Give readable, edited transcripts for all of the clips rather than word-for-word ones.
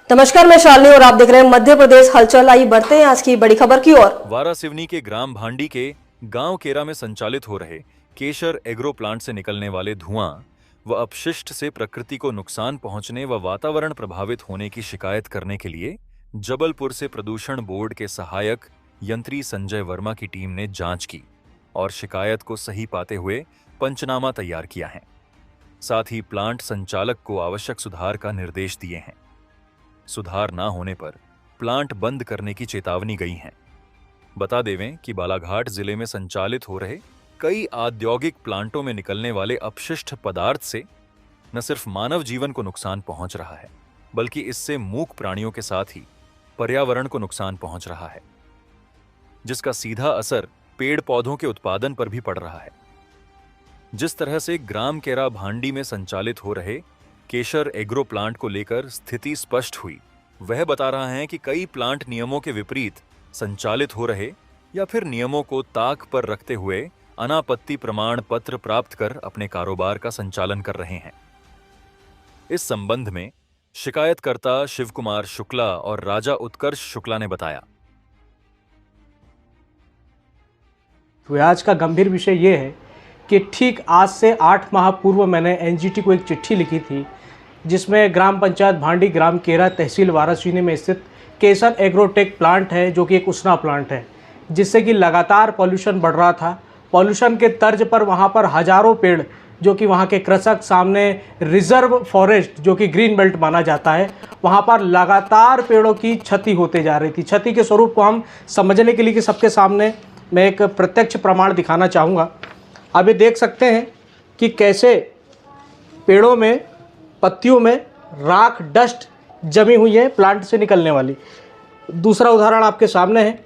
नमस्कार, मैं शालिनी और आप देख रहे हैं मध्य प्रदेश हलचल। आइए बढ़ते हैं आज की बड़ी खबर की ओर। वारासिवनी के ग्राम भांडी के गांव केरा में संचालित हो रहे केशर एग्रो प्लांट से निकलने वाले धुआं व अपशिष्ट से प्रकृति को नुकसान पहुंचने व वातावरण प्रभावित होने की शिकायत करने के लिए जबलपुर से प्रदूषण बोर्ड के सहायक यंत्री संजय वर्मा की टीम ने जांच की और शिकायत को सही पाते हुए पंचनामा तैयार किया है। साथ ही प्लांट संचालक को आवश्यक सुधार का निर्देश दिए हैं। सुधार ना होने पर प्लांट बंद करने की चेतावनी गई है। बता देवें कि बालाघाट जिले में संचालित हो रहे कई औद्योगिक प्लांटों में निकलने वाले अपशिष्ट पदार्थ से न सिर्फ मानव जीवन को नुकसान पहुंच रहा है, बल्कि इससे मूक प्राणियों के साथ ही पर्यावरण को नुकसान पहुंच रहा है, जिसका सीधा असर पेड़ पौधों के उत्पादन पर भी पड़ रहा है। जिस तरह से ग्राम केरा भांडी में संचालित हो रहे केशर एग्रो प्लांट को लेकर स्थिति स्पष्ट हुई, वह बता रहा है कि कई प्लांट नियमों के विपरीत संचालित हो रहे या फिर नियमों को ताक पर रखते हुए अनापत्ति प्रमाण पत्र प्राप्त कर अपने कारोबार का संचालन कर रहे हैं। इस संबंध में शिकायतकर्ता शिव कुमार शुक्ला और राजा उत्कर्ष शुक्ला ने बताया। तो आज का गंभीर विषय ये है कि ठीक आज से 8 माह पूर्व मैंने एनजीटी को एक चिट्ठी लिखी थी, जिसमें ग्राम पंचायत भांडी, ग्राम केरा, तहसील वारासिवनी में स्थित केशर एग्रोटेक प्लांट है, जो कि एक उसना प्लांट है, जिससे कि लगातार पॉल्यूशन बढ़ रहा था। पॉल्यूशन के तर्ज पर वहाँ पर हजारों पेड़, जो कि वहाँ के कृषक, सामने रिजर्व फॉरेस्ट जो कि ग्रीन बेल्ट माना जाता है, वहाँ पर लगातार पेड़ों की क्षति होते जा रही थी। क्षति के स्वरूप को हम समझने के लिए कि सबके सामने मैं एक प्रत्यक्ष प्रमाण दिखाना चाहूँगा। अब ये देख सकते हैं कि कैसे पेड़ों में, पत्तियों में राख, डस्ट जमी हुई है प्लांट से निकलने वाली। दूसरा उदाहरण आपके सामने है।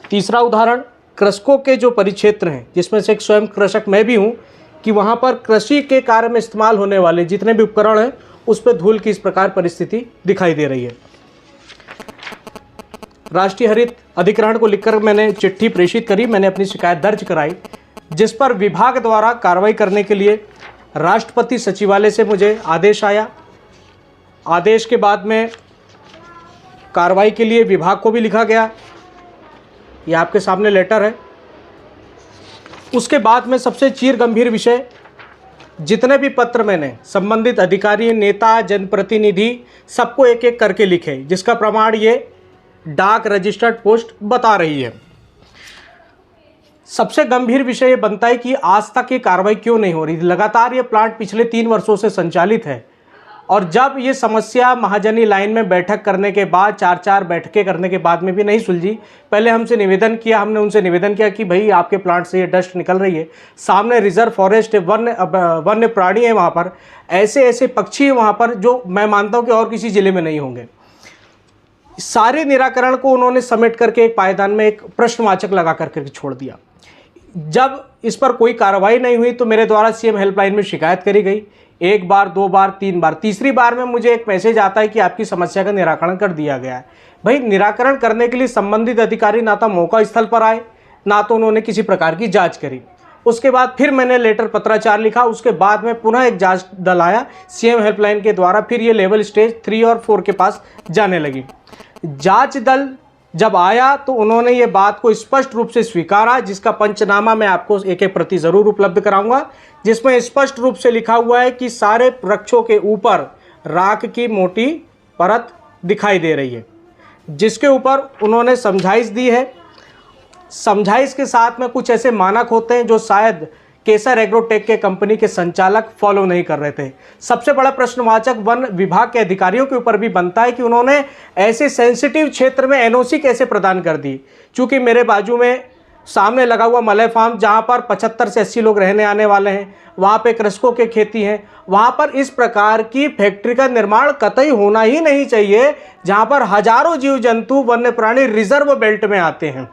तीसरा उदाहरण कृषकों के जो परिक्षेत्र हैं, जिसमें से एक स्वयं कृषक मैं भी हूं, कि वहां पर कृषि के कार्य में इस्तेमाल होने वाले जितने भी उपकरण हैं उस पर धूल की इस प्रकार परिस्थिति दिखाई दे रही है। राष्ट्रीय हरित अधिकरण को लिखकर मैंने चिट्ठी प्रेषित करी, मैंने अपनी शिकायत दर्ज कराई, जिस पर विभाग द्वारा कार्रवाई करने के लिए राष्ट्रपति सचिवालय से मुझे आदेश आया। आदेश के बाद में कार्रवाई के लिए विभाग को भी लिखा गया। ये आपके सामने लेटर है। उसके बाद में सबसे चीर गंभीर विषय, जितने भी पत्र मैंने संबंधित अधिकारी, नेता, जनप्रतिनिधि सबको एक एक करके लिखे, जिसका प्रमाण ये डाक रजिस्टर्ड पोस्ट बता रही है। सबसे गंभीर विषय ये बनता है कि आज तक ये कार्रवाई क्यों नहीं हो रही। लगातार ये प्लांट पिछले 3 वर्षों से संचालित है, और जब ये समस्या महाजनी लाइन में बैठक करने के बाद, 4-4 बैठकें करने के बाद में भी नहीं सुलझी। पहले हमने उनसे निवेदन किया कि भाई आपके प्लांट से ये डस्ट निकल रही है, सामने रिजर्व फॉरेस्ट है, वन्य प्राणी है, वहाँ पर ऐसे ऐसे पक्षी हैं वहाँ पर जो मैं मानता हूँ कि और किसी जिले में नहीं होंगे। सारे निराकरण को उन्होंने समेट करके एक पायदान में एक प्रश्नवाचक लगा करके छोड़ दिया। जब इस पर कोई कार्रवाई नहीं हुई तो मेरे द्वारा सीएम हेल्पलाइन में शिकायत करी गई। 1 बार, 2 बार, 3 बार, तीसरी बार में मुझे एक मैसेज आता है कि आपकी समस्या का निराकरण कर दिया गया है। भाई, निराकरण करने के लिए संबंधित अधिकारी ना तो मौका स्थल पर आए, ना तो उन्होंने किसी प्रकार की जांच करी। उसके बाद फिर मैंने लेटर पत्राचार लिखा। उसके बाद में पुनः एक जांच दल आया सीएम हेल्पलाइन के द्वारा। फिर ये लेवल स्टेज 3 और 4 के पास जाने लगी। जांच दल जब आया तो उन्होंने ये बात को स्पष्ट रूप से स्वीकारा, जिसका पंचनामा मैं आपको एक एक प्रति जरूर उपलब्ध कराऊंगा, जिसमें स्पष्ट रूप से लिखा हुआ है कि सारे वृक्षों के ऊपर राख की मोटी परत दिखाई दे रही है, जिसके ऊपर उन्होंने समझाइश दी है। समझाइश के साथ में कुछ ऐसे मानक होते हैं जो शायद केशर एग्रोटेक के कंपनी के संचालक फॉलो नहीं कर रहे थे। सबसे बड़ा प्रश्नवाचक वन विभाग के अधिकारियों के ऊपर भी बनता है कि उन्होंने ऐसे सेंसिटिव क्षेत्र में एनओसी कैसे प्रदान कर दी। चूंकि मेरे बाजू में सामने लगा हुआ मलय फार्म, जहां पर 75 से 80 लोग रहने आने वाले हैं, वहां पे कृषकों के खेती हैं, वहां पर इस प्रकार की फैक्ट्री का निर्माण कतई होना ही नहीं चाहिए, जहां पर हजारों जीव जंतु, वन्य प्राणी रिजर्व बेल्ट में आते हैं।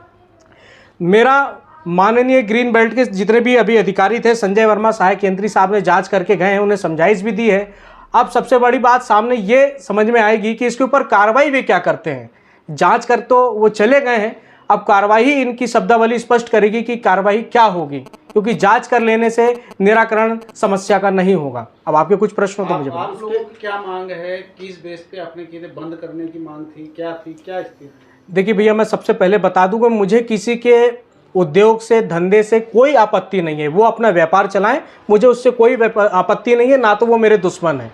मेरा माननीय ग्रीन बेल्ट के जितने भी अभी अधिकारी थे, संजय वर्मा सहायक यंत्री साहब ने जांच करके गए हैं, उन्हें समझाइश भी दी है। अब सबसे बड़ी बात सामने ये समझ में आएगी कि इसके ऊपर कार्रवाई भी क्या करते हैं। जांच कर तो वो चले गए हैं, अब कार्रवाई इनकी शब्दावली स्पष्ट करेगी कि कार्रवाई क्या होगी। क्योंकि जांच कर लेने से निराकरण समस्या का नहीं होगा। अब आपके कुछ प्रश्न हो तो मुझे आप लोगों की क्या मांग है, किस बेस पे आपने किसे बंद करने की मांग थी, क्या स्थिति? देखिए भैया, मैं सबसे पहले बता दूं कि मुझे किसी के उद्योग से, धंधे से कोई आपत्ति नहीं है। वो अपना व्यापार चलाएं, मुझे उससे कोई आपत्ति नहीं है, ना तो वो मेरे दुश्मन है।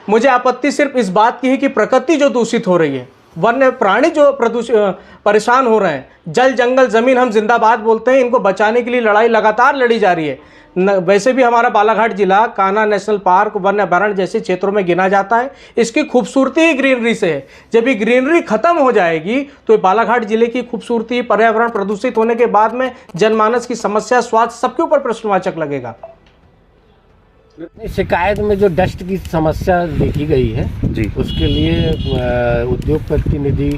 मुझे आपत्ति सिर्फ इस बात की है कि प्रकृति जो दूषित हो रही है, वन्य प्राणी जो परेशान हो रहे हैं, जल जंगल जमीन हम जिंदाबाद बोलते हैं, इनको बचाने के लिए लड़ाई लगातार लड़ी जा रही है। वैसे भी हमारा बालाघाट जिला कान्हा नेशनल पार्क, वन्य अभयारण्य जैसे क्षेत्रों में गिना जाता है। इसकी खूबसूरती ही ग्रीनरी से है। जब ये ग्रीनरी खत्म हो जाएगी तो बालाघाट जिले की खूबसूरती, पर्यावरण प्रदूषित होने के बाद में जनमानस की समस्या, स्वास्थ्य, सबके ऊपर प्रश्नवाचक लगेगा। शिकायत में जो डस्ट की समस्या देखी गई है जी, उसके लिए उद्योग प्रतिनिधि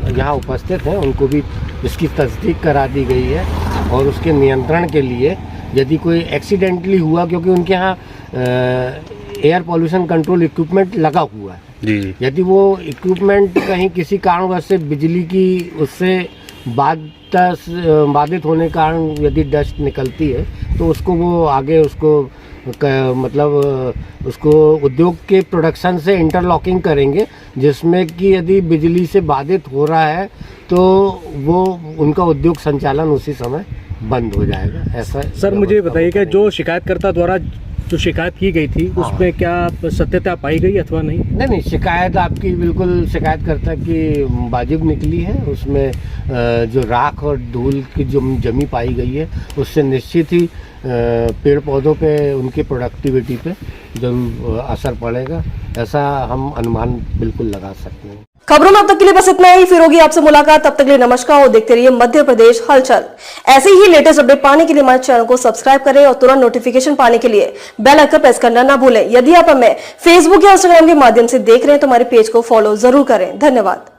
यहाँ उपस्थित हैं, उनको भी इसकी तस्दीक करा दी गई है और उसके नियंत्रण के लिए यदि कोई एक्सीडेंटली हुआ, क्योंकि उनके यहाँ एयर पॉल्यूशन कंट्रोल इक्विपमेंट लगा हुआ है जी, यदि वो इक्विपमेंट कहीं किसी कारणवश से बिजली की उससे बाधित होने के कारण यदि डस्ट निकलती है तो उसको वो आगे उसको मतलब उसको उद्योग के प्रोडक्शन से इंटरलॉकिंग करेंगे, जिसमें कि यदि बिजली से बाधित हो रहा है तो वो उनका उद्योग संचालन उसी समय बंद हो जाएगा। ऐसा सर मुझे बताइएगा, जो शिकायतकर्ता द्वारा जो शिकायत की गई थी उसमें क्या सत्यता पाई गई अथवा नहीं? नहीं, शिकायत आपकी बिल्कुल शिकायतकर्ता की वाजिब निकली है। उसमें जो राख और धूल की जो जमी पाई गई है उससे निश्चित ही पेड़ पौधों पे, उनकी प्रोडक्टिविटी पे जरूर असर पड़ेगा, ऐसा हम अनुमान बिल्कुल लगा सकते हैं। खबरों में अब तक के लिए बस इतना ही। फिर होगी आपसे मुलाकात, तब तक के लिए नमस्कार और देखते रहिए मध्य प्रदेश हलचल। ऐसे ही लेटेस्ट अपडेट पाने के लिए हमारे चैनल को सब्सक्राइब करें और तुरंत नोटिफिकेशन पाने के लिए बेल आइकन प्रेस करना ना भूलें। यदि आप हमें फेसबुक या इंस्टाग्राम के माध्यम से देख रहे हैं तो हमारे पेज को फॉलो जरूर करें। धन्यवाद।